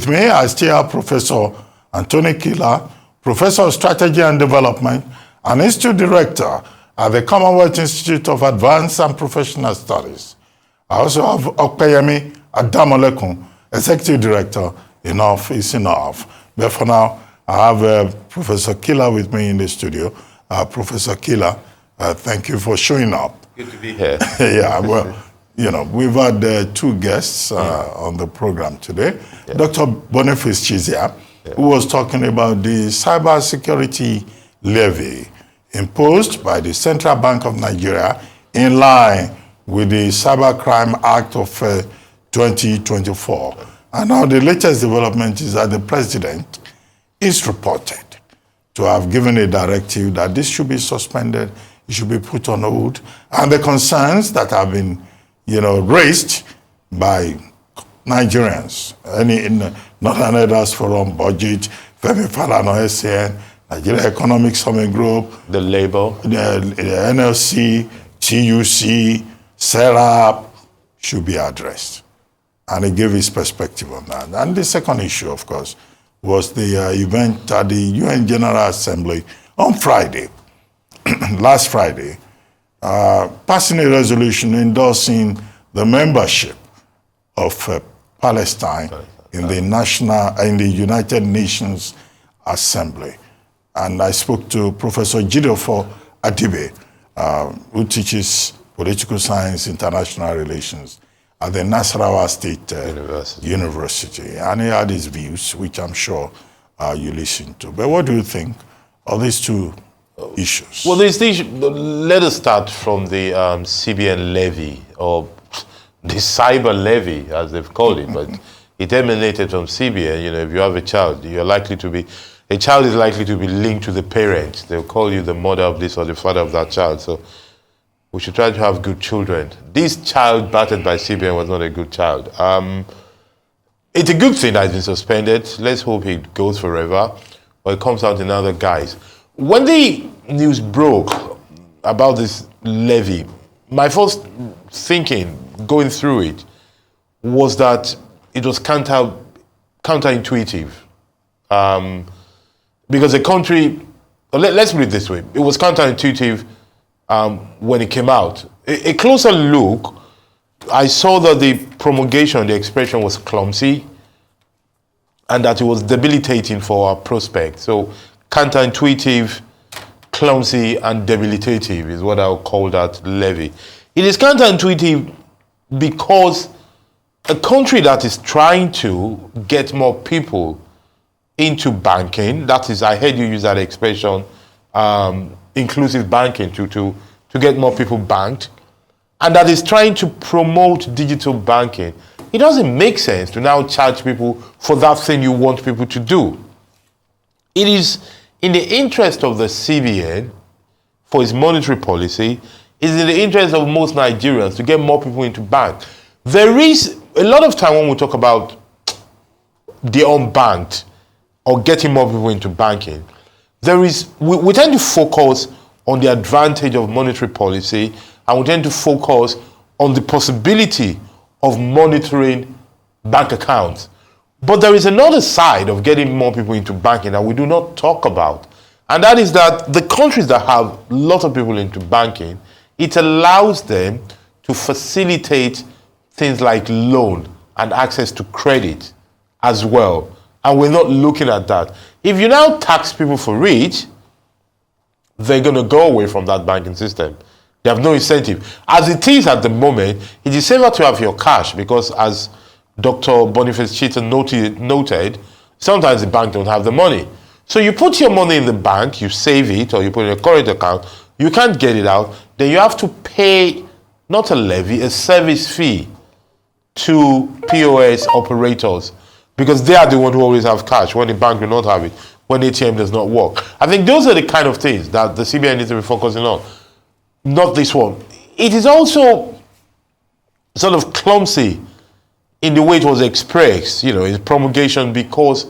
With me, I still have Professor Anthony Kila, Professor of Strategy and Development and Institute Director at the Commonwealth Institute of Advanced and Professional Studies. I also have Yemi Adamolekun, Executive Director. Enough is enough. But for now, I have Professor Kila with me in the studio. Professor Kila, thank you for showing up. Good to be here. Yeah, well, you know, we've had two guests on the program today. Yeah. Dr. Boniface Chizia, who was talking about the cybersecurity levy imposed by the Central Bank of Nigeria in line with the Cybercrime Act of 2024. And now the latest development is that the president is reported to have given a directive that this should be suspended, it should be put on hold, and the concerns that have been, raised by Nigerians, Northern Elders Forum, Budget, Femi Falana, SCN, Nigeria Economic Summit Group, the Labour, the NLC, TUC, SERAP should be addressed. And he gave his perspective on that. And the second issue, of course, was the event at the UN General Assembly on Friday, last Friday, passing a resolution endorsing the membership of Palestine in the United Nations Assembly. And I spoke to Professor Jidofo Adibe, who teaches political science, international relations at the Nasarawa State University. And he had his views, which I'm sure you listened to. But what do you think of these two issues? Well, let us start from the CBN Levy, or the cyber levy, as they've called it. But it emanated from CBN. If you have a child, a child is likely to be linked to the parent. They'll call you the mother of this or the father of that child. So we should try to have good children. This child battered by CBN was not a good child. It's a good thing that it's been suspended. Let's hope it goes forever, or it comes out in other guise. When the news broke about this levy, my first thinking going through it was that it was counterintuitive. Because the country, let's put it this way, it was counterintuitive when it came out. A closer look, I saw that the promulgation, the expression was clumsy, and that it was debilitating for our prospects. So counterintuitive, clumsy, and debilitative is what I would call that levy. It is counterintuitive because a country that is trying to get more people into banking, that is, I heard you use that expression, inclusive banking, to get more people banked, and that is trying to promote digital banking, it doesn't make sense to now charge people for that thing you want people to do. It is in the interest of the CBN, for its monetary policy, it is in the interest of most Nigerians to get more people into bank. There is a lot of time when we talk about the unbanked or getting more people into banking, we tend to focus on the advantage of monetary policy, and we tend to focus on the possibility of monitoring bank accounts. But there is another side of getting more people into banking that we do not talk about. And that is that the countries that have lots of people into banking, it allows them to facilitate things like loan and access to credit as well. And we're not looking at that. If you now tax people for it, they're going to go away from that banking system. They have no incentive. As it is at the moment, it is safer to have your cash because, as Dr. Boniface Chita noted, sometimes the bank don't have the money. So you put your money in the bank, you save it, or you put it in a current account, you can't get it out, then you have to pay, not a levy, a service fee to POS operators, because they are the ones who always have cash when the bank will not have it, when ATM does not work. I think those are the kind of things that the CBN needs to be focusing on, not this one. It is also sort of clumsy in the way it was expressed, its promulgation, because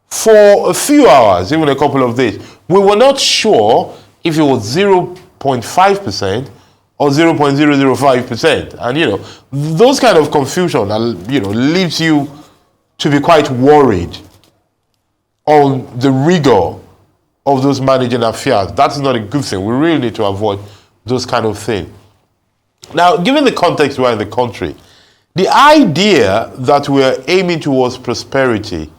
for a few hours, even a couple of days, we were not sure if it was 0.5% or 0.005%. And, those kind of confusion, leaves you to be quite worried on the rigor of those managing affairs. That's not a good thing. We really need to avoid those kind of things. Now, given the context we're in the country, the idea that we're aiming towards prosperity,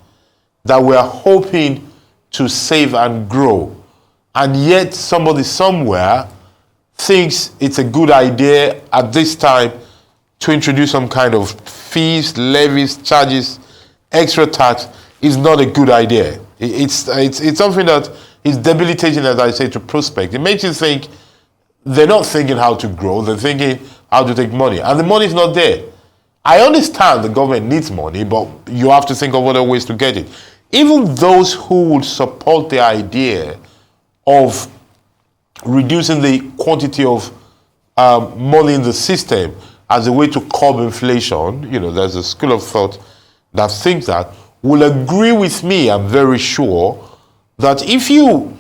that we're hoping to save and grow, and yet somebody somewhere thinks it's a good idea at this time to introduce some kind of fees, levies, charges, extra tax is not a good idea. It's something that is debilitating, as I say, to prospect. It makes you think they're not thinking how to grow, they're thinking how to take money, and the money is not there. I understand the government needs money, but you have to think of other ways to get it. Even those who would support the idea of reducing the quantity of money in the system as a way to curb inflation, there's a school of thought that thinks that, will agree with me, I'm very sure, that if you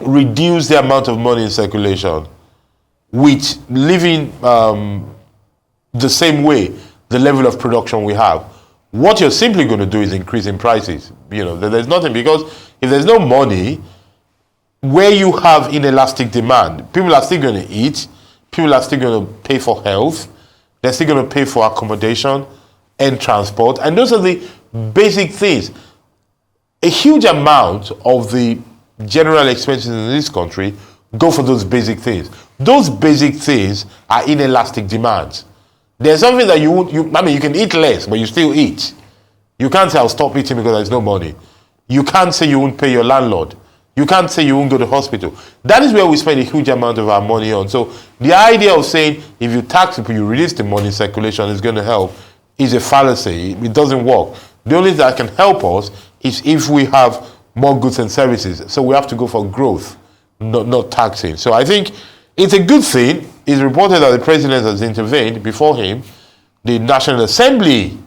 reduce the amount of money in circulation with living the same way, the level of production we have, what you're simply going to do is increasing prices. There's nothing, because if there's no money, where you have inelastic demand, people are still going to eat, people are still going to pay for health, they're still going to pay for accommodation and transport, and those are the basic things. A huge amount of the general expenses in this country go for those basic things. Those basic things are inelastic demands. There's something that you can eat less, but you still eat. You can't say, I'll stop eating because there's no money. You can't say you won't pay your landlord. You can't say you won't go to hospital. That is where we spend a huge amount of our money on. So the idea of saying, if you tax people, you release the money in circulation, is going to help, is a fallacy. It doesn't work. The only thing that can help us is if we have more goods and services. So we have to go for growth, not taxing. So I think it's a good thing. It's reported that the president has intervened. Before him, the National Assembly,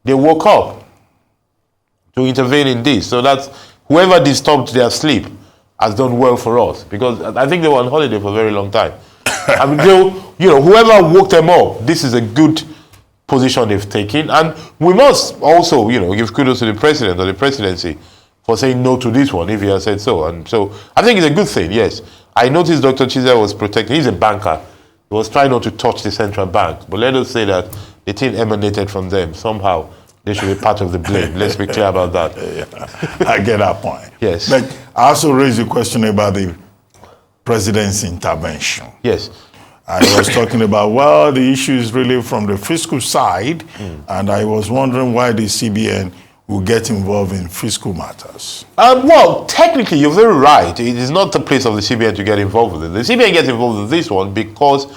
they woke up to intervene in this. So that's whoever disturbed their sleep has done well for us, because I think they were on holiday for a very long time. Whoever woke them up, this is a good position they've taken, and we must also, give kudos to the president or the presidency for saying no to this one if he has said so. And so I think it's a good thing. Yes, I noticed Dr. Chiza was protecting. He's a banker. He was trying not to touch the central bank, but let us say that the thing emanated from them somehow. They should be part of the blame. Let's be clear about that. Yeah, I get that point. Yes. But I also raised the question about the president's intervention. Yes. I was talking about, the issue is really from the fiscal side, and I was wondering why the CBN will get involved in fiscal matters. Technically, you're very right. It is not the place of the CBN to get involved with it. The CBN gets involved with this one because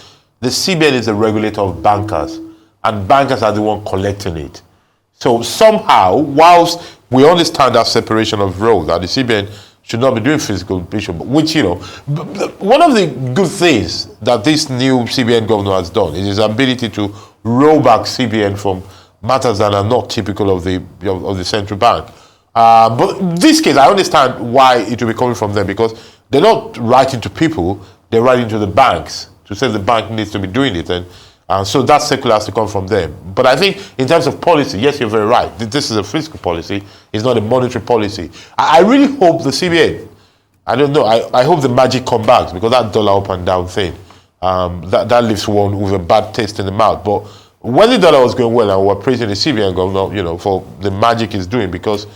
the CBN is a regulator of bankers, and bankers are the one collecting it. So somehow, whilst we understand that separation of roles, that the CBN should not be doing fiscal issue, which, one of the good things that this new CBN governor has done is his ability to roll back CBN from matters that are not typical of the central bank. But in this case, I understand why it will be coming from them, because they're not writing to people, they're writing to the banks to say the bank needs to be doing it. And so that circular has to come from them. But I think in terms of policy, yes, you're very right. This is a fiscal policy. It's not a monetary policy. I really hope the CBN, I don't know, I hope the magic comes back, because that dollar up and down thing, that leaves one with a bad taste in the mouth. But when the dollar was going well, and we were praising the CBN governor, for the magic it's doing, because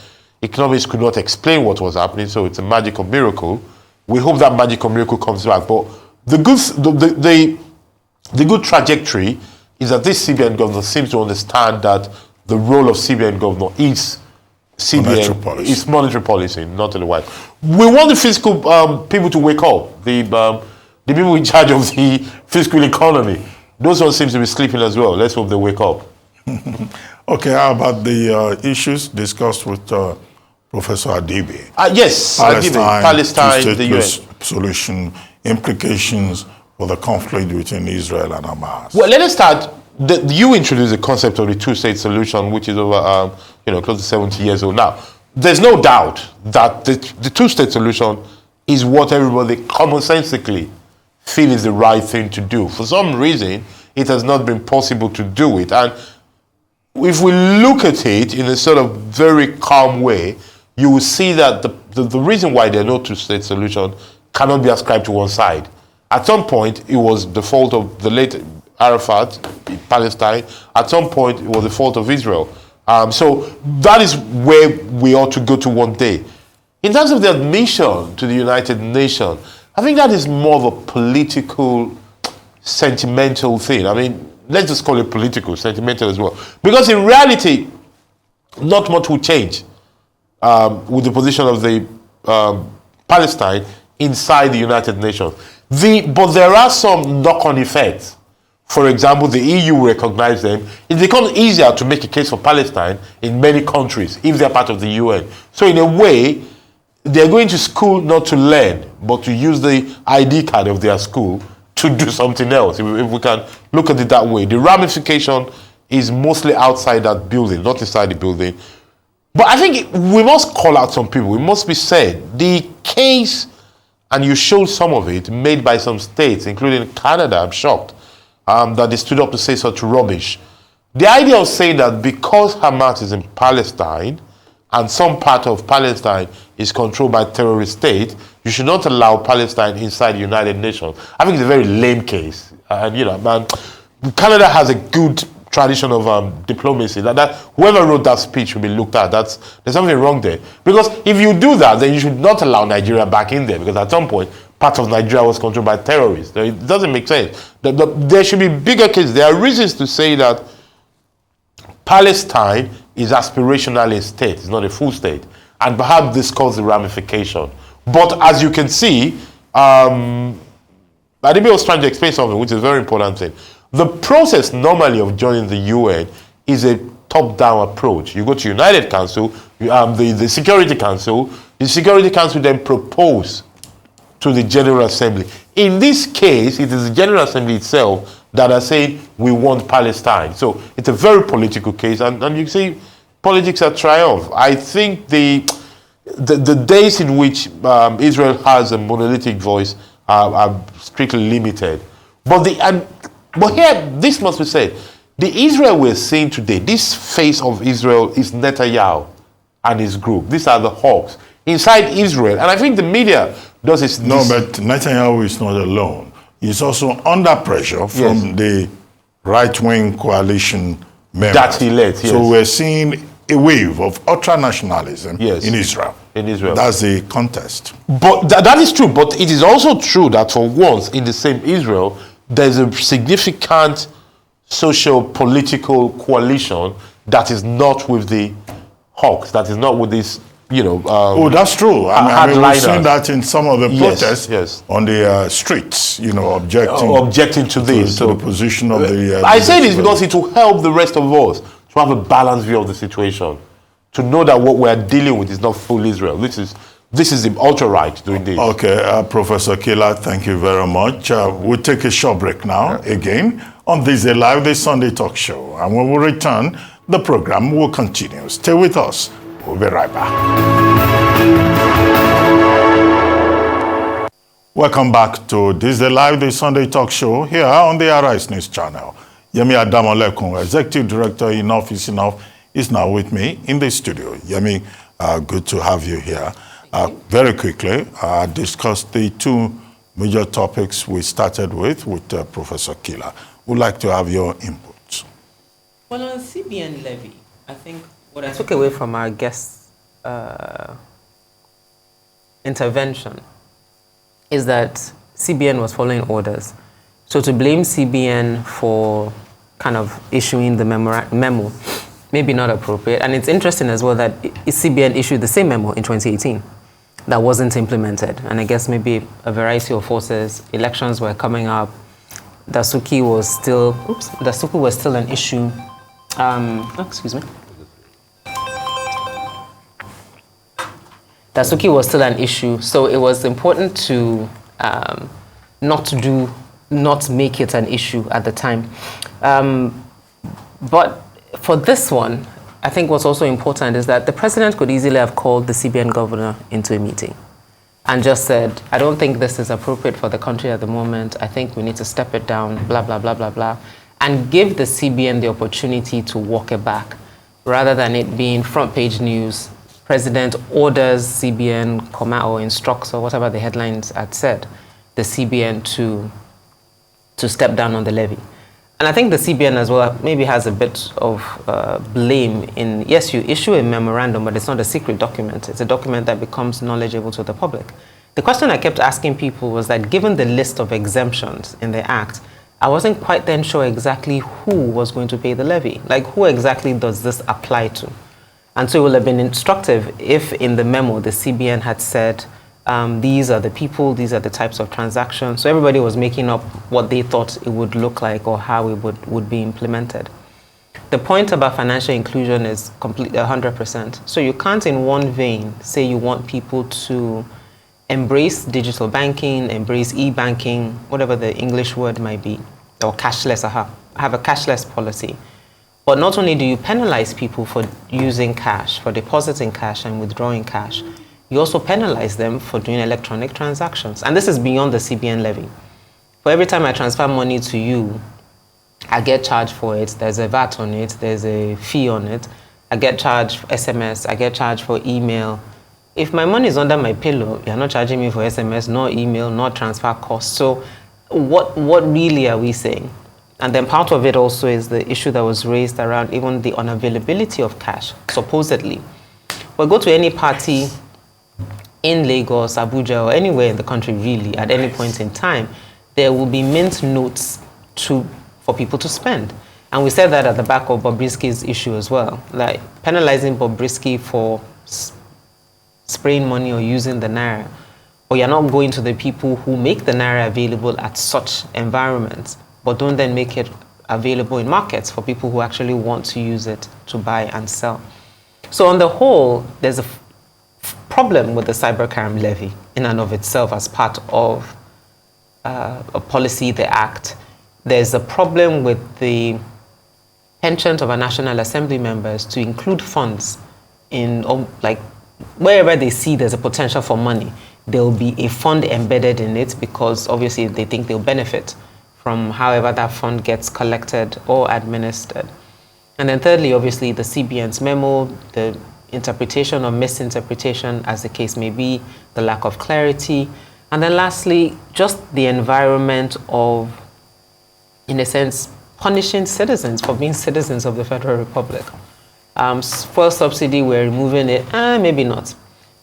economists could not explain what was happening, so it's a magical miracle. We hope that magical miracle comes back. But the good trajectory is that this CBN governor seems to understand that the role of CBN governor is monetary policy, not otherwise. We want the fiscal people to wake up. The people in charge of the fiscal economy, those ones seem to be sleeping as well. Let's hope they wake up. Okay, how about the issues discussed with Professor Adibi? Yes, Palestine, the US solution, implications for the conflict between Israel and Hamas. Well, let us start. You introduced the concept of the two-state solution, which is over, close to 70 years old now. There's no doubt that the two-state solution is what everybody commonsensically feel is the right thing to do. For some reason, it has not been possible to do it. And if we look at it in a sort of very calm way, you will see that the reason why there are no two-state solution cannot be ascribed to one side. At some point, it was the fault of the late Arafat in Palestine. At some point, it was the fault of Israel. So that is where we ought to go to one day. In terms of the admission to the United Nations, I think that is more of a political, sentimental thing. I mean, let's just call it political, sentimental as well. Because in reality, not much will change with the position of the Palestine inside the United Nations. But there are some knock-on effects. For example, the EU recognizes them. It becomes easier to make a case for Palestine in many countries if they're part of the UN. So in a way, they're going to school not to learn, but to use the ID card of their school to do something else, if we can look at it that way. The ramification is mostly outside that building, not inside the building. But I think we must call out some people. It must be said, the case, and you showed some of it, made by some states, including Canada, I'm shocked, that they stood up to say such rubbish. The idea of saying that because Hamas is in Palestine, and some part of Palestine is controlled by a terrorist state, you should not allow Palestine inside the United Nations. I think it's a very lame case. And, you know, man, Canada has a good tradition of diplomacy. That whoever wrote that speech will be looked at. There's something wrong there. Because if you do that, then you should not allow Nigeria back in there. Because at some point, part of Nigeria was controlled by terrorists. It doesn't make sense. There should be bigger cases. There are reasons to say that Palestine is aspirationally a state. It's not a full state. And perhaps this caused the ramification. But as you can see, Ademi was trying to explain something which is a very important thing. The process normally of joining the UN is a top-down approach. You go to United Council, the Security Council. The Security Council then propose to the General Assembly. In this case, it is the General Assembly itself that are saying, we want Palestine. So it's a very political case, and you see politics at triumph. I think the days in which Israel has a monolithic voice are strictly limited. But here, this must be said, the Israel we're seeing today, this face of Israel is Netanyahu and his group. These are the hawks inside Israel. And I think the media does this. No, but Netanyahu is not alone. He's also under pressure from the right-wing coalition members. That he led, yes. So we're seeing a wave of ultra-nationalism in Israel. In Israel. That's the contest. But that is true. But it is also true that for once in the same Israel, there's a significant socio-political coalition that is not with the hawks, that is not with this, that's true. I mean, we've seen that in some of the protests on the streets, objecting to this. To the position of the... I say this because it will help the rest of us to have a balanced view of the situation, to know that what we're dealing with is not full Israel. This is the ultra-right doing this. Okay, Professor Kila, thank you very much. We'll take a short break now, again, on This Day Live, the Sunday talk show. And when we return, the program will continue. Stay with us. We'll be right back. Welcome back to This Day Live, the Sunday talk show here on the Arise News channel. Yemi Adamolekun, Executive Director, Enough is Enough, is now with me in the studio. Yemi, good to have you here. Very quickly, discuss the two major topics we started with Professor Kila. Would like to have your input. Well, on CBN Levy, I think what I took away from our guest's intervention is that CBN was following orders. So to blame CBN for kind of issuing the memo, maybe not appropriate. And it's interesting as well that CBN issued the same memo in 2018 that wasn't implemented. And I guess maybe a variety of forces, elections were coming up, Dasuki was still an issue. Dasuki was still an issue, so it was important to not make it an issue at the time. But for this one, I think what's also important is that the president could easily have called the CBN governor into a meeting and just said, I don't think this is appropriate for the country at the moment. I think we need to step it down, blah, blah, blah, blah, blah. and give the CBN the opportunity to walk it back, rather than it being front page news. President orders CBN or instructs, or whatever the headlines had said, the CBN to step down on the levy. And I think the CBN as well maybe has a bit of blame in, yes, you issue a memorandum, but it's not a secret document. It's a document that becomes knowledgeable to the public. The question I kept asking people was that given the list of exemptions in the Act, I wasn't quite then sure exactly who was going to pay the levy. Like, who exactly does this apply to? And so it would have been instructive if in the memo the CBN had said, these are the people, these are the types of transactions. So everybody was making up what they thought it would look like or how it would be implemented. The point about financial inclusion is completely 100%. So you can't in one vein say you want people to embrace digital banking, embrace e-banking, whatever the English word might be, or cashless, have a cashless policy. But not only do you penalize people for using cash, for depositing cash and withdrawing cash, you also penalize them for doing electronic transactions. And this is beyond the CBN levy. For every time I transfer money to you, I get charged for it. There's a VAT on it. There's a fee on it. I get charged for SMS. I get charged for email. If my money is under my pillow, you're not charging me for SMS, nor email, nor transfer costs. So what really are we saying? And then part of it also is the issue that was raised around even the unavailability of cash, supposedly. But go to any party in Lagos, Abuja, or anywhere in the country really, at any point in time, there will be mint notes for people to spend. And we said that at the back of Bobrisky's issue as well, like penalizing Bobrisky for spraying money or using the naira, or you're not going to the people who make the naira available at such environments, but don't then make it available in markets for people who actually want to use it to buy and sell. So on the whole, there's a problem with the cybercrime levy in and of itself as part of a policy, the Act. There's a problem with the penchant of our National Assembly members to include funds in, like, wherever they see there's a potential for money, there'll be a fund embedded in it because obviously they think they'll benefit from however that fund gets collected or administered. And then thirdly, obviously, the CBN's memo, the interpretation or misinterpretation, as the case may be, the lack of clarity. And then lastly, just the environment of, in a sense, punishing citizens for being citizens of the Federal Republic. Fuel subsidy, we're removing it, maybe not.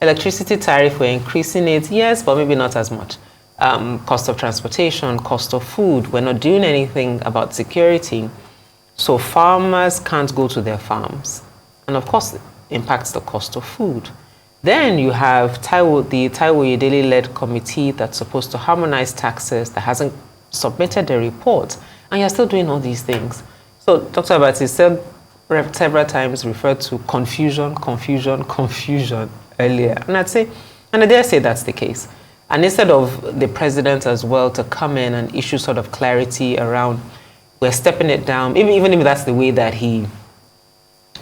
Electricity tariff, we're increasing it, yes, but maybe not as much. Cost of transportation, cost of food, we're not doing anything about security. So farmers can't go to their farms. And of course, it impacts the cost of food. Then you have the Taiwo Oyedele-led committee that's supposed to harmonize taxes that hasn't submitted a report, and you're still doing all these things. So Dr. Abati said several times, referred to confusion earlier. And I dare say that's the case. And instead of the president as well to come in and issue sort of clarity around, we're stepping it down, even if that's the way that the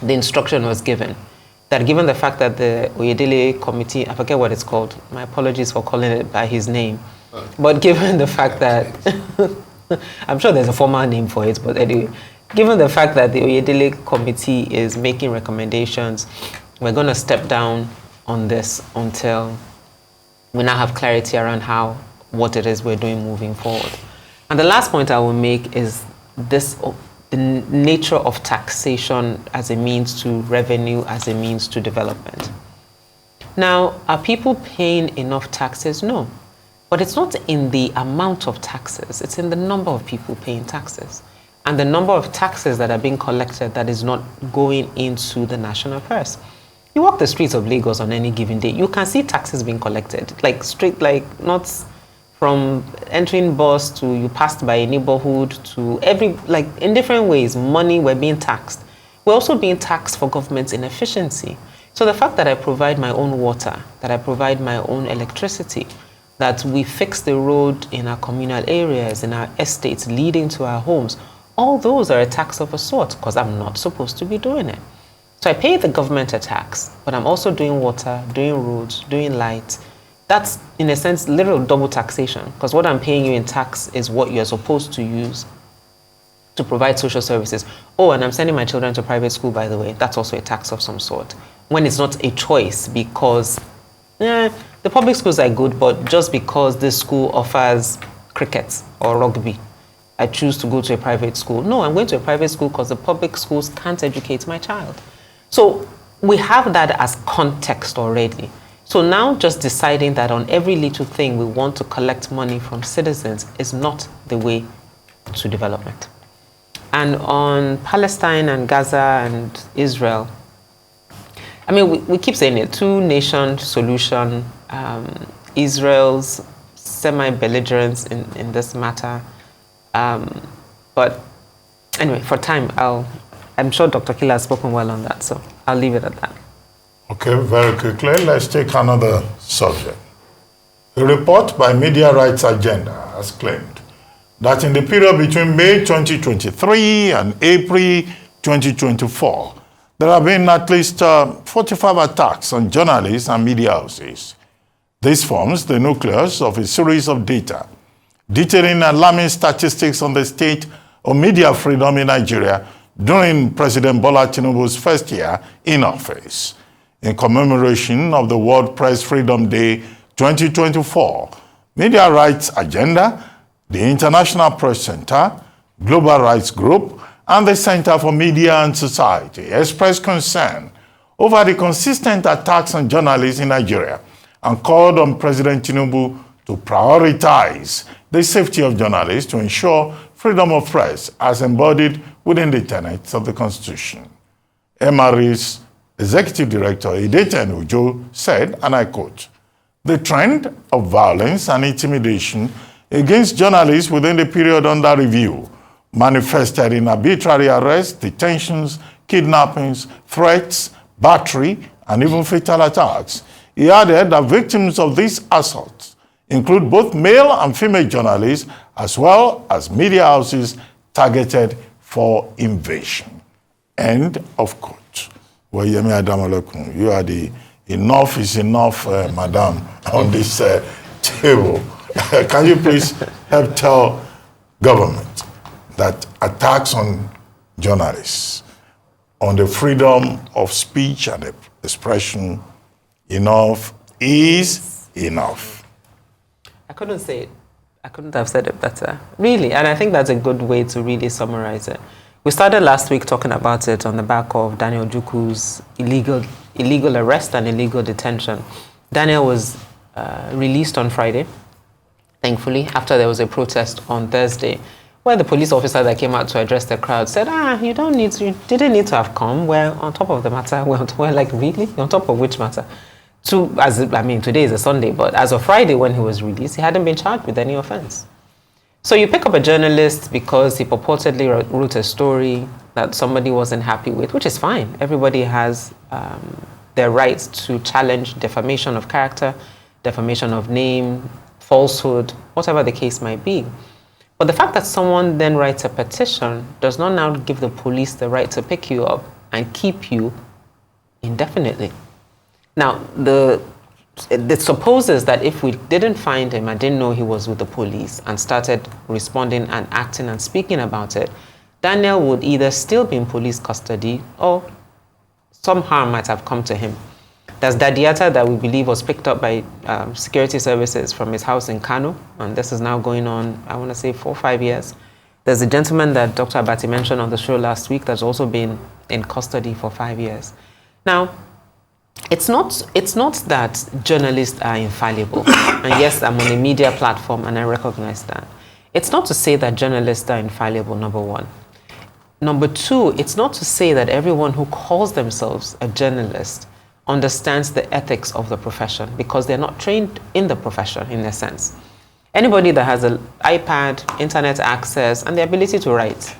instruction was given, that given the fact that the Oyedele committee, I forget what it's called, my apologies for calling it by his name, but given the fact that, I'm sure there's a formal name for it, but anyway, given the fact that the Oyedele committee is making recommendations, we're going to step down on this until we now have clarity around what it is we're doing moving forward. And the last point I will make is the nature of taxation as a means to revenue, as a means to development. Now, are people paying enough taxes? No. But it's not in the amount of taxes, it's in the number of people paying taxes. And the number of taxes that are being collected that is not going into the national purse. You walk the streets of Lagos on any given day, you can see taxes being collected, not from entering bus to you passed by a neighborhood to in different ways, money we're being taxed. We're also being taxed for government inefficiency. So the fact that I provide my own water, that I provide my own electricity, that we fix the road in our communal areas, in our estates leading to our homes, all those are a tax of a sort because I'm not supposed to be doing it. So I pay the government a tax, but I'm also doing water, doing roads, doing lights. That's, in a sense, literal double taxation because what I'm paying you in tax is what you're supposed to use to provide social services. Oh, and I'm sending my children to private school, by the way. That's also a tax of some sort. When it's not a choice because the public schools are good, but just because this school offers cricket or rugby, I choose to go to a private school. No, I'm going to a private school because the public schools can't educate my child. So we have that as context already. So now just deciding that on every little thing we want to collect money from citizens is not the way to development. And on Palestine and Gaza and Israel, I mean, we keep saying it, two-nation solution, Israel's semi-belligerence in this matter. But anyway, for time, I'm sure Dr. Kila has spoken well on that, so I'll leave it at that. Okay, very quickly, let's take another subject. A report by Media Rights Agenda has claimed that in the period between May 2023 and April 2024, there have been at least 45 attacks on journalists and media houses. This forms the nucleus of a series of data detailing alarming statistics on the state of media freedom in Nigeria during President Bola Tinubu's first year in office. In commemoration of the World Press Freedom Day 2024, Media Rights Agenda, the International Press Center, Global Rights Group, and the Center for Media and Society expressed concern over the consistent attacks on journalists in Nigeria and called on President Tinubu to prioritize the safety of journalists to ensure freedom of press as embodied within the tenets of the Constitution. MRE's Executive Director Ideten Ujo said, and I quote, "The trend of violence and intimidation against journalists within the period under review manifested in arbitrary arrests, detentions, kidnappings, threats, battery, and even fatal attacks." He added that victims of these assaults include both male and female journalists, as well as media houses targeted for invasion. End of quote. Well, Yemi Adamolekun, you are the enough is enough, madam, on this table. Can you please help tell government that attacks on journalists, on the freedom of speech and expression, enough is enough? I couldn't say it. I couldn't have said it better. Really, and I think that's a good way to really summarize it. We started last week talking about it on the back of Daniel Juku's illegal arrest and illegal detention. Daniel was released on Friday, thankfully, after there was a protest on Thursday, where the police officer that came out to address the crowd said, you didn't need to have come. We're on top of the matter. We're like, really? On top of which matter? Today is a Sunday, but as of Friday when he was released, he hadn't been charged with any offense. So you pick up a journalist because he purportedly wrote a story that somebody wasn't happy with, which is fine. Everybody has their rights to challenge defamation of character, defamation of name, falsehood, whatever the case might be. But the fact that someone then writes a petition does not now give the police the right to pick you up and keep you indefinitely. Now, it supposes that if we didn't find him and didn't know he was with the police and started responding and acting and speaking about it, Daniel would either still be in police custody or some harm might have come to him. There's Dadiata that we believe was picked up by security services from his house in Kano, and this is now going on, I want to say 4 or 5 years. There's a gentleman that Dr. Abati mentioned on the show last week that's also been in custody for 5 years. Now, it's not that journalists are infallible. And yes, I'm on a media platform and I recognize that. It's not to say that journalists are infallible, number one. Number two, it's not to say that everyone who calls themselves a journalist understands the ethics of the profession, because they're not trained in the profession in a sense. Anybody that has an iPad, internet access, and the ability to write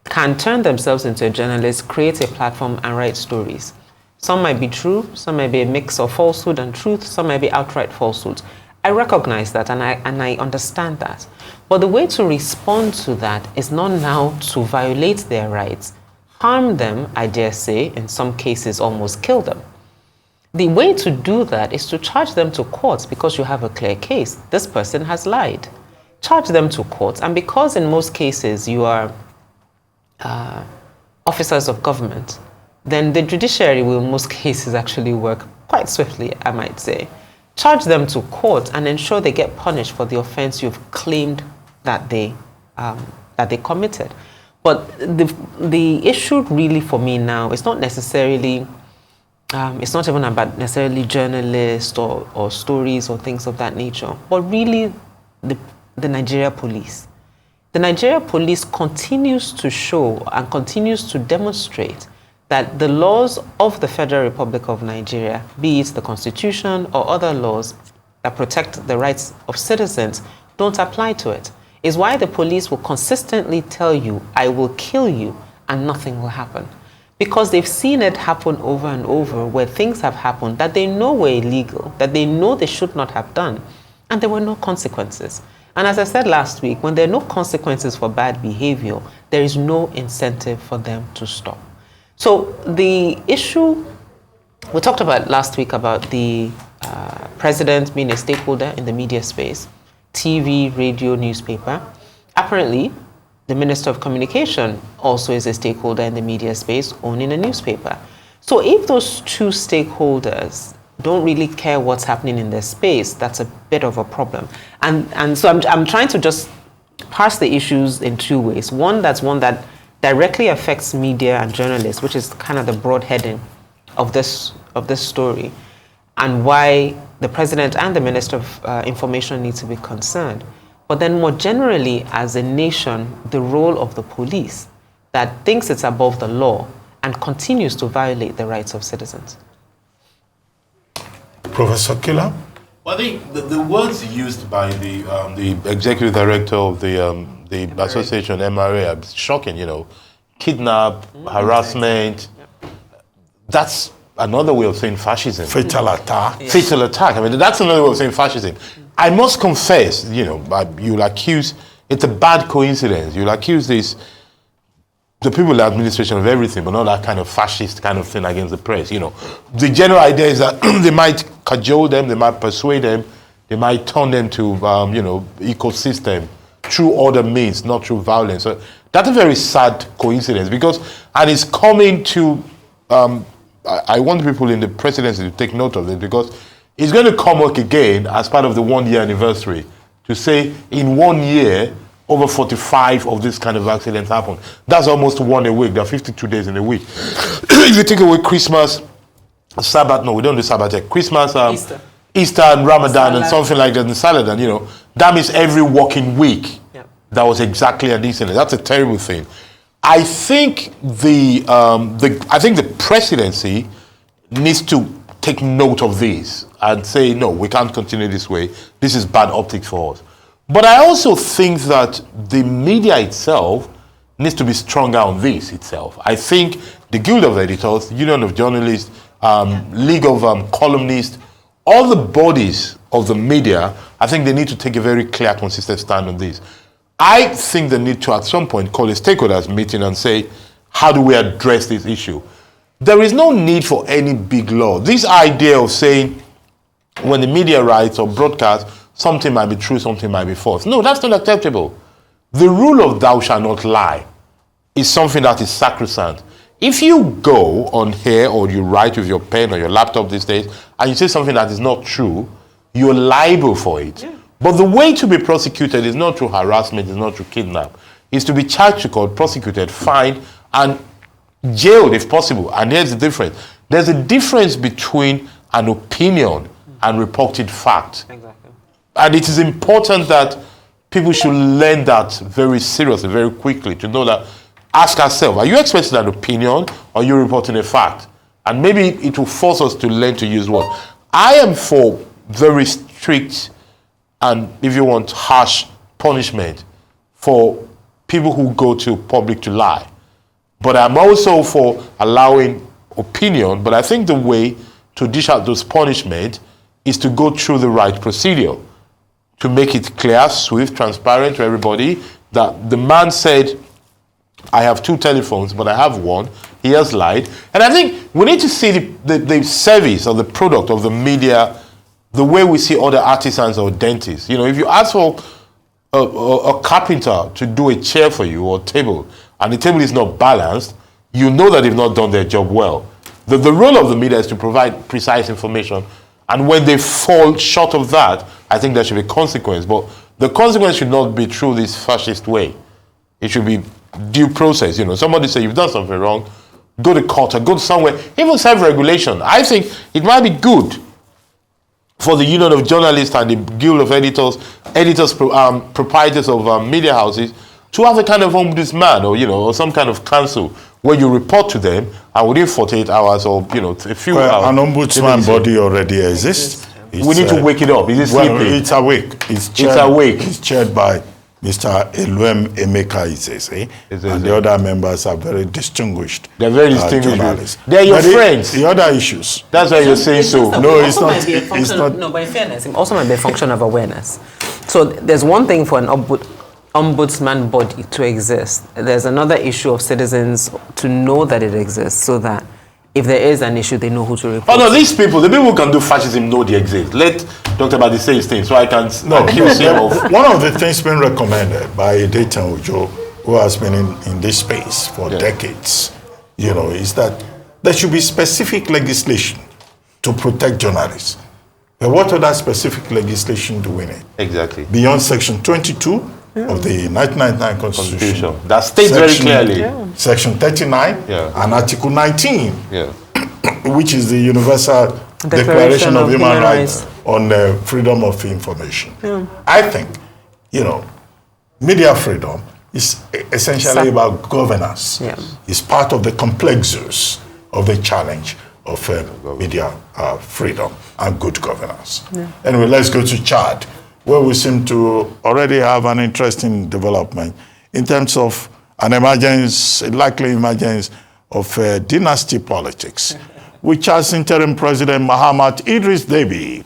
can turn themselves into a journalist, create a platform, and write stories. Some might be true, some might be a mix of falsehood and truth, some might be outright falsehoods. I recognize that and I understand that. But the way to respond to that is not now to violate their rights, harm them, I dare say, in some cases almost kill them. The way to do that is to charge them to court because you have a clear case. This person has lied. Charge them to court, and because in most cases you are officers of government, then the judiciary will in most cases actually work quite swiftly, I might say. Charge them to court and ensure they get punished for the offense you've claimed that they committed. But the issue really for me now is not necessarily, it's not even about necessarily journalists or stories or things of that nature, but really the Nigeria police. The Nigeria police continues to show and continues to demonstrate that the laws of the Federal Republic of Nigeria, be it the Constitution or other laws that protect the rights of citizens, don't apply to it. Is why the police will consistently tell you, I will kill you, and nothing will happen. Because they've seen it happen over and over where things have happened that they know were illegal, that they know they should not have done, and there were no consequences. And as I said last week, when there are no consequences for bad behavior, there is no incentive for them to stop. So the issue, we talked about last week about the president being a stakeholder in the media space, TV, radio, newspaper. Apparently, the Minister of Communication also is a stakeholder in the media space, owning a newspaper. So if those two stakeholders don't really care what's happening in their space, that's a bit of a problem. And so I'm trying to just parse the issues in two ways. One that directly affects media and journalists, which is kind of the broad heading of this story, and why the president and the Minister of Information need to be concerned. But then more generally, as a nation, the role of the police that thinks it's above the law and continues to violate the rights of citizens. Professor Kila? Well, I think the words used by the executive director of the association, MRA, are shocking, kidnap, harassment. Yep. That's another way of saying fascism. Fatal attack. Yeah. Fatal attack. I mean, that's another way of saying fascism. I must confess, you'll accuse, it's a bad coincidence. You'll accuse the people in the administration of everything, but not that kind of fascist kind of thing against the press. The general idea is that they might cajole them, they might persuade them, they might turn them to, ecosystem through other means, not through violence. So that's a very sad coincidence and it's coming to, I want people in the presidency to take note of it because it's going to come up again as part of the 1 year anniversary to say in 1 year, over 45 of this kind of accidents happen. That's almost one a week. There are 52 days in a week. If you take away Christmas, Sabbath, no, we don't do Sabbath yet. Christmas, Easter and Ramadan Salah. And something like that, and Salah, and that means every working week. Yeah. That was exactly an incident. That's a terrible thing. I think the presidency needs to take note of this and say, no, we can't continue this way. This is bad optics for us. But I also think that the media itself needs to be stronger on this itself. I think the Guild of Editors, Union of Journalists, League of Columnists, all the bodies of the media, I think they need to take a very clear, consistent stand on this. I think they need to, at some point, call a stakeholders meeting and say, how do we address this issue? There is no need for any big law. This idea of saying, when the media writes or broadcasts, something might be true, something might be false. No, that's not acceptable. The rule of thou shalt not lie is something that is sacrosanct. If you go on here or you write with your pen or your laptop these days and you say something that is not true, you're liable for it. Yeah. But the way to be prosecuted is not through harassment, it's not through kidnap. It's to be charged to court, prosecuted, fined, and jailed if possible. And here's the difference. There's a difference between an opinion and reported fact. Exactly. And it is important that people should learn that very seriously, very quickly, to know that, ask ourselves, are you expressing an opinion or are you reporting a fact? And maybe it will force us to learn to use what. I am for very strict and, if you want, harsh punishment for people who go to public to lie. But I'm also for allowing opinion, but I think the way to dish out those punishments is to go through the right procedure, to make it clear, swift, transparent to everybody that the man said, I have 2 telephones, but I have 1. He has lied. And I think we need to see the service or the product of the media the way we see other artisans or dentists. If you ask for a carpenter to do a chair for you or a table, and the table is not balanced, you know that they've not done their job well. The role of the media is to provide precise information, and when they fall short of that, I think there should be consequence. But the consequence should not be through this fascist way. It should be due process. Somebody say you've done something wrong, go to court or go to somewhere. Even self-regulation. I think it might be good for the Union of Journalists and the Guild of Proprietors of media houses to have a kind of ombudsman or some kind of council where you report to them, and within 48 hours or a few hours. An ombudsman body already exists. We need to wake it up. Is it sleeping? It's awake. It's chaired by Mr. Eluem Emeka Izeze, and the other members are very distinguished. They're very distinguished. Journalists. They're your friends. The other issues. That's why you're saying so. No, it's not. No, but in fairness, it also might be a function of awareness. So there's one thing for an ombudsman body to exist. There's another issue of citizens to know that it exists, so that if there is an issue, they know who to report. Oh no, these people, the people who can do fascism know they exist. Let Dr. Badi say his thing so I can accuse him of. One of the things being recommended by Dayton Ojo, who has been in this space for decades, is that there should be specific legislation to protect journalists. But what other specific legislation do we need? Exactly. Beyond Section 22 of the 1999 Constitution. That states very clearly. Section 39 and Article 19, which is the Universal Declaration of Human Rights on freedom of information. I think, media freedom is essentially about governance. It's part of the complexus of the challenge of media freedom and good governance. Anyway, let's go to Chad, where we seem to already have an interesting development in terms of a likely emergence of dynasty politics, which has interim President Mahamat Idris Deby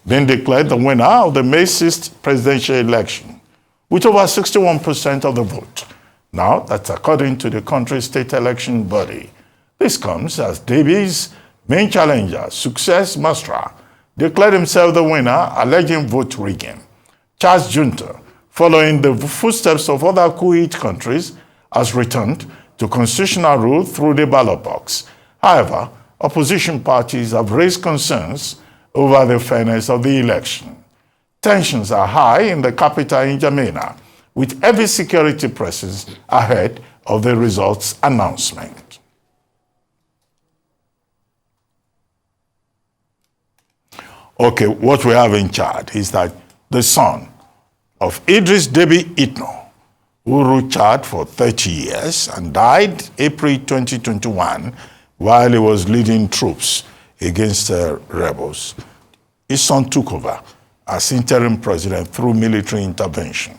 been declared the winner of the May 6th presidential election, with over 61% of the vote. Now, that's according to the country's state election body. This comes as Deby's main challenger, Success Masra, declared himself the winner, alleging vote rigging. Charles Junta, following the footsteps of other coup countries, has returned to constitutional rule through the ballot box. However, opposition parties have raised concerns over the fairness of the election. Tensions are high in the capital in N'Djamena, with heavy security presence ahead of the results announcement. Okay, what we have in Chad is that the son of Idris Deby Itno, who ruled Chad for 30 years and died April 2021 while he was leading troops against rebels, his son took over as interim president through military intervention.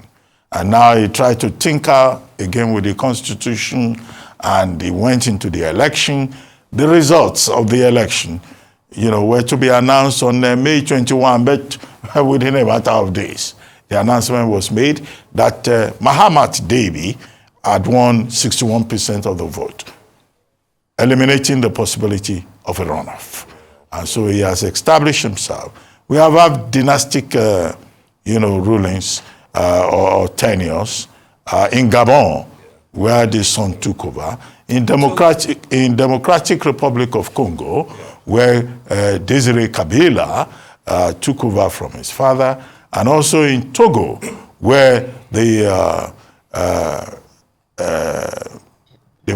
And now he tried to tinker again with the constitution, and he went into the election. The results of the election, were to be announced on May 21, but within a matter of days, the announcement was made that Mahamat Deby had won 61% of the vote, eliminating the possibility of a runoff. And so he has established himself. We have had dynastic, rulings or tenures in Gabon, where the son took over. In Democratic Republic of Congo, where Desiré Kabila took over from his father, and also in Togo, where the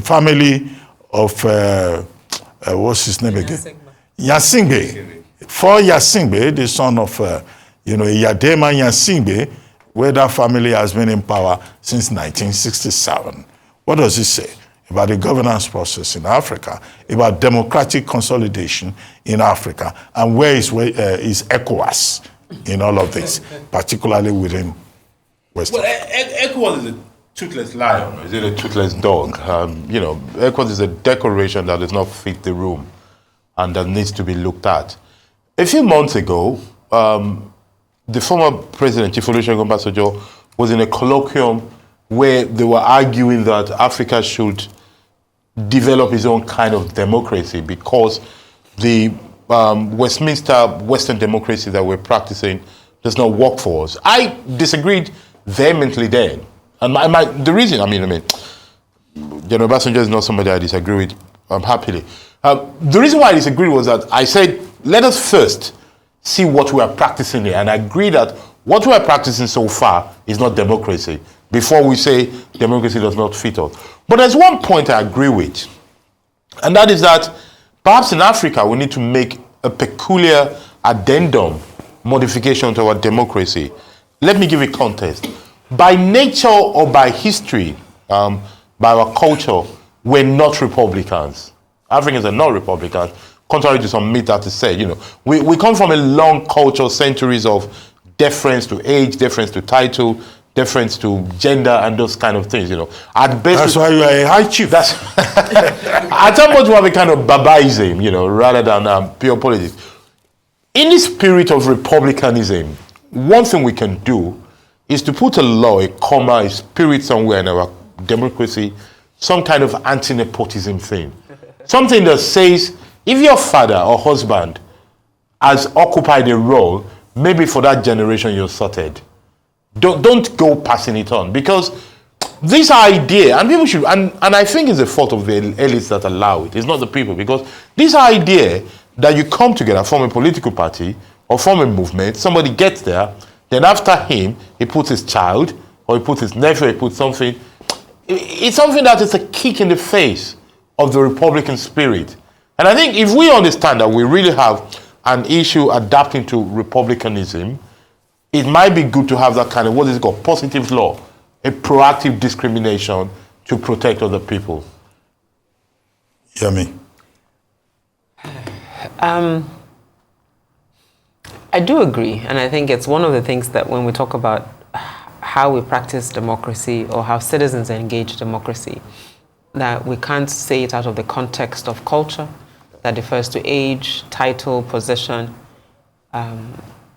family of what's his name again? Yasingbe. For Yasingbe, the son of Yadema Yasingbe, where that family has been in power since 1967. What does it say about the governance process in Africa, about democratic consolidation in Africa, and where is ECOWAS in all of this, particularly within West Africa? ECOWAS is a toothless lion, is it a toothless dog? ECOWAS is a decoration that does not fit the room and that needs to be looked at. A few months ago, the former president, Chief Olusegun Obasanjo, was in a colloquium where they were arguing that Africa should develop its own kind of democracy because the Western democracy that we're practicing does not work for us. I disagreed vehemently then. And the reason, General Obasanjo is not somebody I disagree with happily. The reason why I disagree was that I said, let us first see what we are practicing here. And I agree that what we are practicing so far is not democracy, before we say democracy does not fit us. But there's one point I agree with, and that is that perhaps in Africa we need to make a peculiar addendum modification to our democracy. Let me give you context. By nature or by history, by our culture, we're not Republicans. Africans are not Republicans, contrary to some myth that is said. You know, we come from a long culture, centuries of deference to age, deference to title, deference to gender, and those kind of things. You know, at best, That's why you are a high chief. that's at some point we have a kind of babaism, you know, rather than pure politics. In the spirit of republicanism, one thing we can do is to put a law, a comma, a spirit somewhere in our democracy, some kind of anti-nepotism thing. Something that says, if your father or husband has occupied a role, maybe for that generation you're sorted. Don't go passing it on, because this idea, and people should, and I think it's the fault of the elites that allow it. It's not the people, because this idea that you come together, form a political party or form a movement, somebody gets there, then after him, he puts his child, or he puts his nephew, he puts something. It's something that is a kick in the face of the Republican spirit. And I think if we understand that we really have an issue adapting to republicanism, it might be good to have that kind of, what is it called, positive law, a proactive discrimination to protect other people. Yemi. I do agree, and I think it's one of the things that when we talk about how we practice democracy or how citizens engage democracy, that we can't say it out of the context of culture that refers to age, title, position,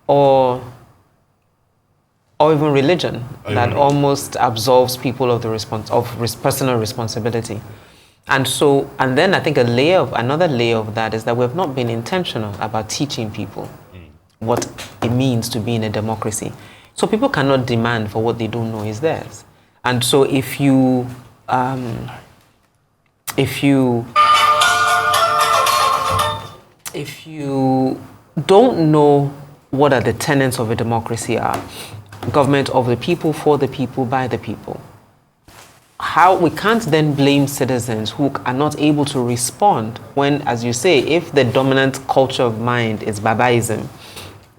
or even religion, that almost absolves people of the personal responsibility. And so, and then I think another layer of that is that we have not been intentional about teaching people what it means to be in a democracy. So people cannot demand for what they don't know is theirs. And so if you don't know what are the tenets of a democracy are, government of the people, for the people, by the people, how we can't then blame citizens who are not able to respond when, as you say, if the dominant culture of mind is babaism,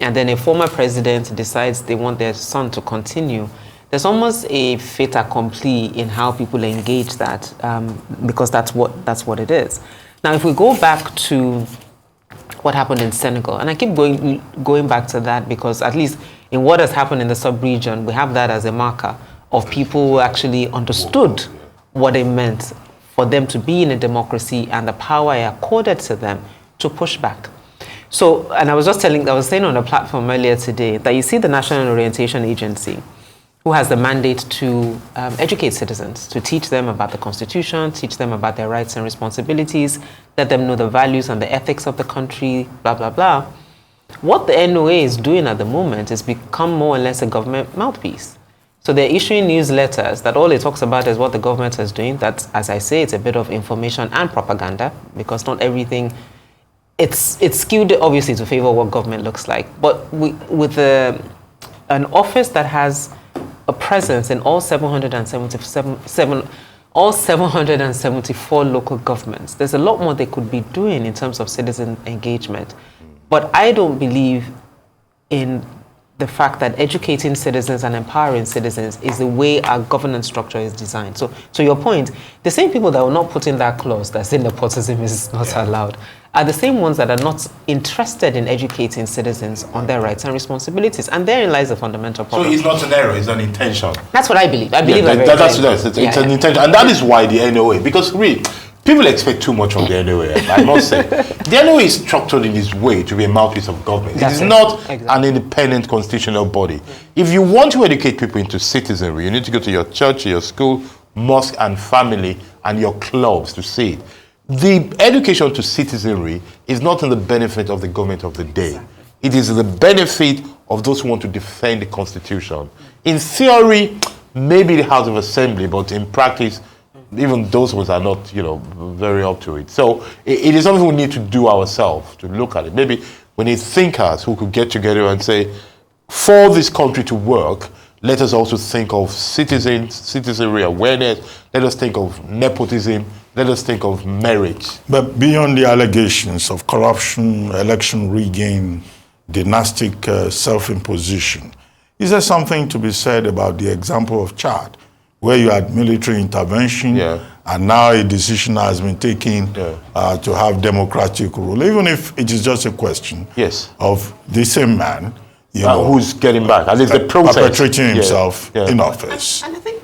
and then a former president decides they want their son to continue, there's almost a fait accompli in how people engage that, because that's what it is. Now, if we go back to what happened in Senegal, and I keep going back to that because at least in what has happened in the sub-region, we have that as a marker of people who actually understood what it meant for them to be in a democracy and the power accorded to them to push back. So, and I was saying on a platform earlier today that you see the National Orientation Agency, who has the mandate to educate citizens, to teach them about the Constitution, teach them about their rights and responsibilities, let them know the values and the ethics of the country, blah, blah, blah. What the NOA is doing at the moment is become more or less a government mouthpiece. So they're issuing newsletters that all it talks about is what the government is doing. That, as I say, it's a bit of information and propaganda, because not everything, it's skewed obviously to favor what government looks like. But with an office that has a presence in all 774 local governments, there's a lot more they could be doing in terms of citizen engagement. But I don't believe in the fact that educating citizens and empowering citizens is the way our governance structure is designed. So to your point, the same people that will not put in that clause that say nepotism is not allowed are the same ones that are not interested in educating citizens on their rights and responsibilities. And therein lies the fundamental problem. So it's not an error, it's an intention. That's what I believe. I believe that's it's an intention. And that is why the NOA, because really, people expect too much from the NOA, I must say. The NOA is structured in its way to be a mouthpiece of government. It is not an independent constitutional body. If you want to educate people into citizenry, you need to go to your church, your school, mosque and family, and your clubs to see it. The education to citizenry is not in the benefit of the government of the day. It is the benefit of those who want to defend the Constitution. In theory, maybe the House of Assembly, but in practice, even those ones are not, very up to it. So it is something we need to do ourselves, to look at it. Maybe we need thinkers who could get together and say, for this country to work, let us also think of citizenry awareness. Let us think of nepotism. Let us think of merit. But beyond the allegations of corruption, election rigging, dynastic self-imposition, is there something to be said about the example of Chad, where you had military intervention, and now a decision has been taken to have democratic rule, even if it is just a question of the same man, who's getting back, at least the process, perpetrating himself in office. And I think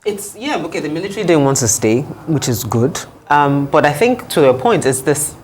it's, okay, the military didn't want to stay, which is good. But I think to your point, is this,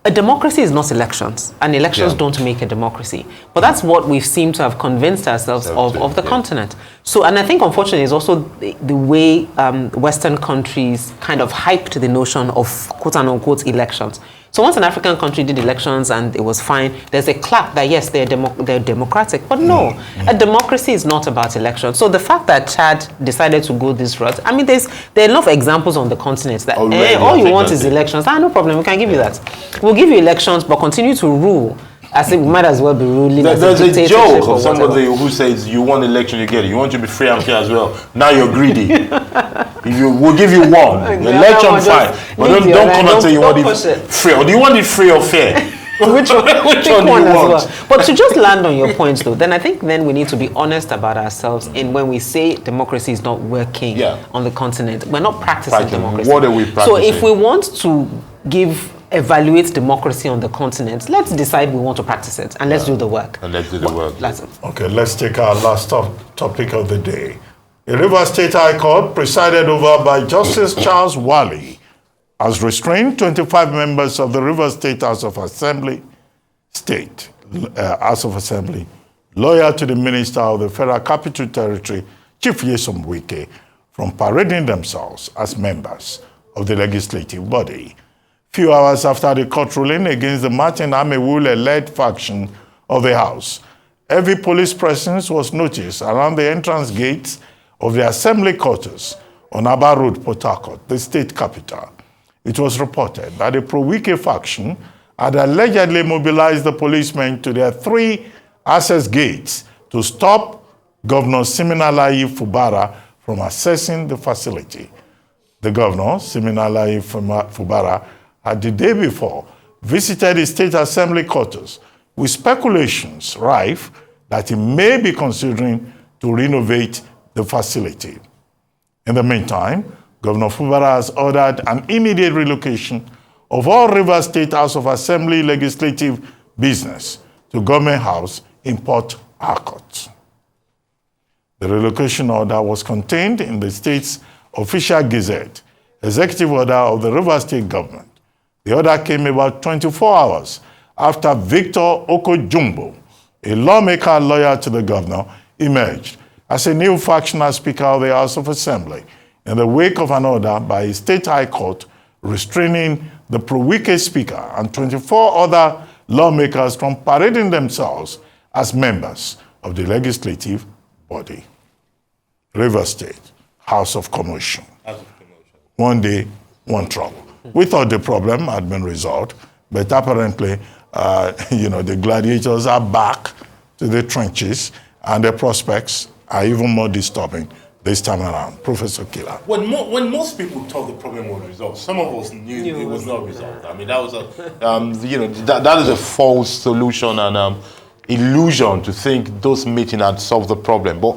a democracy is not elections, and elections don't make a democracy. But that's what we've seemed to have convinced ourselves of the continent. So, and I think unfortunately it's also the way Western countries kind of hyped the notion of quote unquote elections. So once an African country did elections and it was fine, there's a clap that yes, they're democratic. But no, a democracy is not about elections. So the fact that Chad decided to go this route, I mean, there are enough examples on the continent that all you want is elections. No problem, we can give you that. We'll give you elections, but continue to rule. As if we might as well be ruling. There's a joke of somebody who says, you want election, you get it. You want to be free and fair as well. Now you're greedy. We'll give you one. Election, fine. But don't come and say you want it free. Or do you want it free or fair? Which one do you want? But to just land on your points, though, then I think then we need to be honest about ourselves in when we say democracy is not working on the continent. We're not practicing democracy. What are we practicing? So if we want to evaluate democracy on the continent, let's decide we want to practice it, and let's do the work. And let's do the work. Okay, let's take our last topic of the day. The Rivers State High Court, presided over by Justice Charles Wali, has restrained 25 members of the Rivers State House of Assembly, loyal to the Minister of the Federal Capital Territory, Chief Nyesom Wike, from parading themselves as members of the legislative body. Few hours after the court ruling against the Martin Amewule-led faction of the House, heavy police presence was noticed around the entrance gates of the assembly quarters on Aba Road, Port Harcourt, the state capital. It was reported that the pro-Wike faction had allegedly mobilized the policemen to their 3 access gates to stop Governor Siminalayi Fubara from accessing the facility. The governor, Siminalayi Fubara, had the day before visited the state assembly quarters with speculations rife that he may be considering to renovate the facility. In the meantime, Governor Fubara has ordered an immediate relocation of all Rivers State House of Assembly legislative business to Government House in Port Harcourt. The relocation order was contained in the state's official gazette, executive order of the Rivers State government. The order came about 24 hours after Victor Okojumbo, a lawmaker loyal to the governor, emerged as a new factional Speaker of the House of Assembly in the wake of an order by a state high court restraining the pro-Wike Speaker and 24 other lawmakers from parading themselves as members of the legislative body. Rivers State, House of Commotion. One day, one trouble. We thought the problem had been resolved, but apparently, the gladiators are back to the trenches, and the prospects are even more disturbing this time around. Professor Kila. When most people thought the problem was resolved, some of us knew it was not resolved. I mean, that was that is a false solution and illusion to think those meetings had solved the problem. But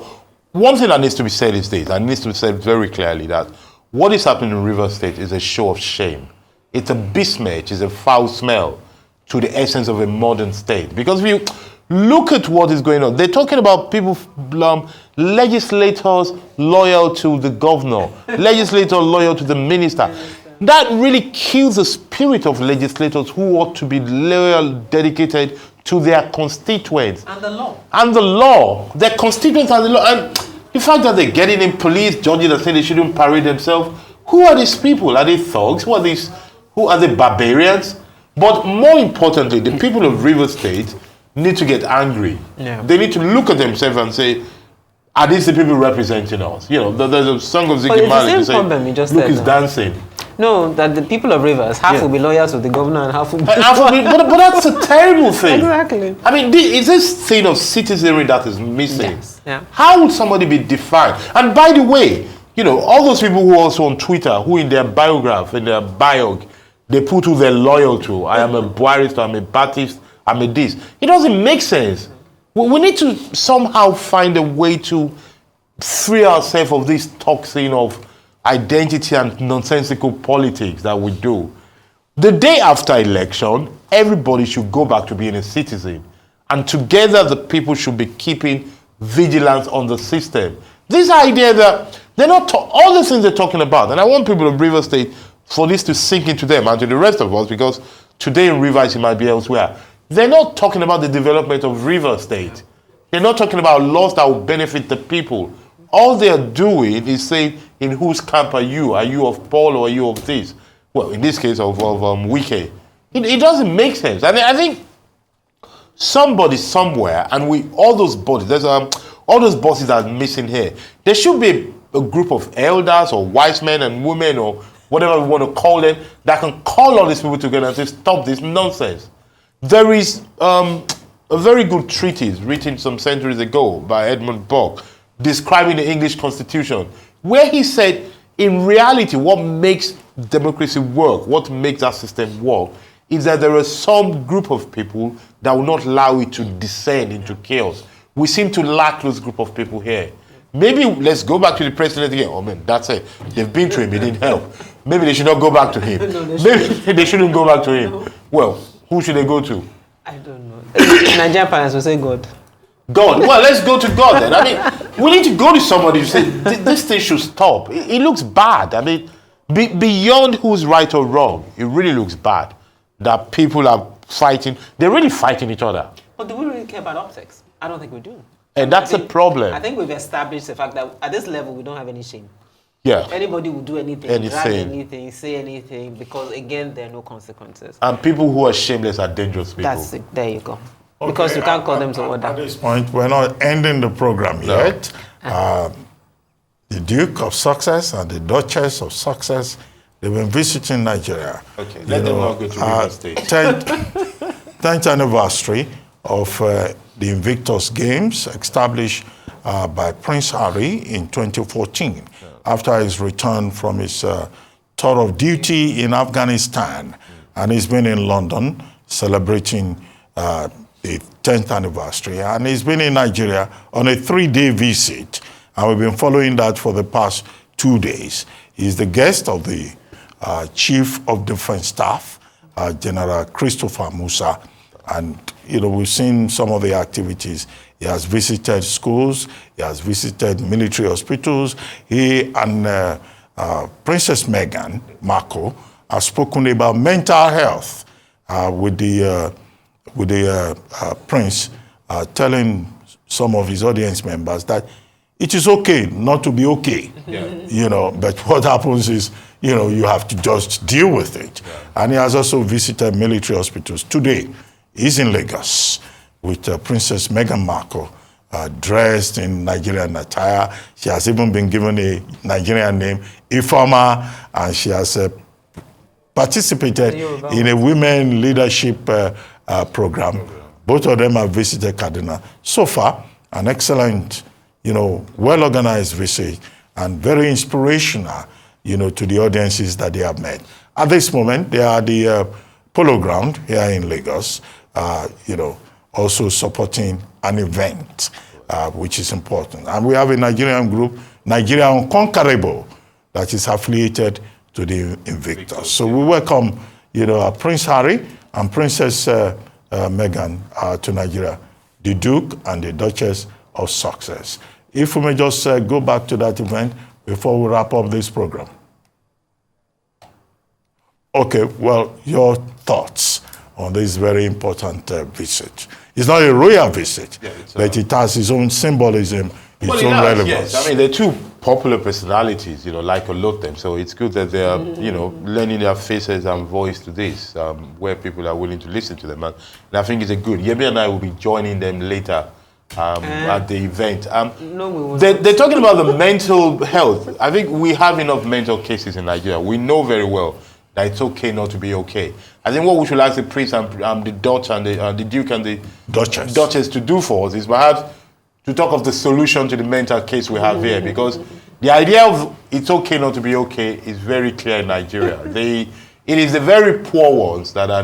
one thing that needs to be said is this, and needs to be said very clearly, that what is happening in Rivers State is a show of shame. It's a besmirch, it's a foul smell to the essence of a modern state. Because if you look at what is going on, they're talking about people, legislators loyal to the governor, legislators loyal to the minister. That really kills the spirit of legislators who ought to be loyal, dedicated to their constituents. And the law. And the law. Their constituents and the law. And the fact that they're getting in police, judges that say they shouldn't parade themselves. Who are these people? Are they thugs? Who are they barbarians? But more importantly, the people of Rivers State need to get angry. Yeah. They need to look at themselves and say, are these the people representing us? You know, there's a song of Ziggy Marley. It's the same problem you just Luke said. is dancing. No, that the people of Rivers, half will be loyal to the governor and half will be... but that's a terrible thing. Exactly. I mean, is this thing of citizenry that is missing? Yes. Yeah. How would somebody be defined? And by the way, you know, all those people who are also on Twitter, who in their biograph, in their biog, they put who they're loyal to. I am a Buarist, I'm a Baptist, I'm a this. It doesn't make sense. We need to somehow find a way to free ourselves of this toxin of identity and nonsensical politics that we do. The day after election, everybody should go back to being a citizen. And together the people should be keeping vigilance on the system. This idea that they're not all the things they're talking about, and I want people of River State for this to sink into them and to the rest of us, because today in Rivers it might be elsewhere. They're not talking about the development of River State. They're not talking about laws that will benefit the people. All they're doing is saying, in whose camp are you? Are you of Paul or are you of this? Well, in this case of Wike. It doesn't make sense. And I think somebody somewhere, and all those bodies, there's all those bosses that are missing here. There should be a group of elders or wise men and women or whatever we want to call them that can call all these people together and say, stop this nonsense. There is a very good treatise written some centuries ago by Edmund Burke describing the English Constitution, where he said, in reality, what makes democracy work, what makes that system work, is that there is some group of people that will not allow it to descend into chaos. We seem to lack those group of people here. Maybe let's go back to the president again. Oh man, that's it. They've been to him, he didn't help. Maybe they should not go back to him. Maybe they shouldn't go back to him. No. Well, who should they go to? I don't know. Nigerian parents will say God. God. Well, let's go to God then. I mean, we need to go to somebody to say, this thing should stop. It looks bad. I mean, beyond who's right or wrong, it really looks bad that people are fighting. They're really fighting each other. But do we really care about optics? I don't think we do. And that's a problem. I think we've established the fact that at this level, we don't have any shame. Yeah. Anybody will do anything, drag anything, say anything, because again, there are no consequences. And people who are shameless are dangerous people. That's it. There you go. Okay, because you can't call them to order. At this point, we're not ending the program yet. The Duke of Success and the Duchess of Success, they've been visiting Nigeria. Okay, let them not go to River State. 10th anniversary of the Invictus Games, established by Prince Harry in 2014, after his return from his tour of duty in Afghanistan. And he's been in London celebrating the 10th anniversary. And he's been in Nigeria on a 3-day visit. And we've been following that for the past 2 days. He's the guest of the Chief of Defense Staff, General Christopher Musa. And, you know, we've seen some of the activities. He has visited schools. He has visited military hospitals. He and Princess Meghan Markle have spoken about mental health with the prince, telling some of his audience members that it is okay not to be okay, you know, but what happens is, you know, you have to just deal with it. Yeah. And he has also visited military hospitals. Today, he's in Lagos with Princess Meghan Markle, dressed in Nigerian attire. She has even been given a Nigerian name, Ifeoma, and she has participated in a women leadership program. Both of them have visited Kaduna. So far, an excellent, you know, well-organized visit and very inspirational, you know, to the audiences that they have met. At this moment, they are at the Polo Ground here in Lagos, you know, also supporting an event, which is important. And we have a Nigerian group, Nigeria Unconquerable, that is affiliated to the Invictus. So we welcome, you know, Prince Harry and Princess Meghan to Nigeria, the Duke and the Duchess of Success. If we may just go back to that event before we wrap up this program. Okay, well, your thoughts on this very important visit. It's not a royal visit, but it has its own symbolism, its own relevance. Yes. I mean, they're two popular personalities, you know, like a lot of them. So it's good that they're, you know, lending their faces and voice to this, where people are willing to listen to them. And I think it's a good. Yemi and I will be joining them later at the event. No, we won't. They're talking about the mental health. I think we have enough mental cases in Nigeria. We know very well that it's okay not to be okay. I think what we should ask the priest and the Dutch and the Duke and the Duchess to do for us is perhaps to talk of the solution to the mental case we have here, because the idea of it's okay not to be okay is very clear in Nigeria. It is the very poor ones that are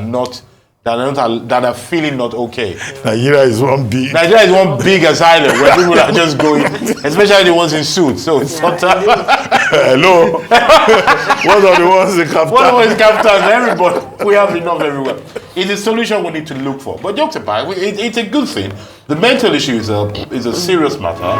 feeling not okay. Nigeria is one big asylum where people are just going, especially the ones in suits. So sometimes, hello, what are the ones in Captain? what are the captains? Everybody, we have enough everywhere. It's a solution we need to look for. But jokes apart, it's a good thing. The mental issue is a serious matter.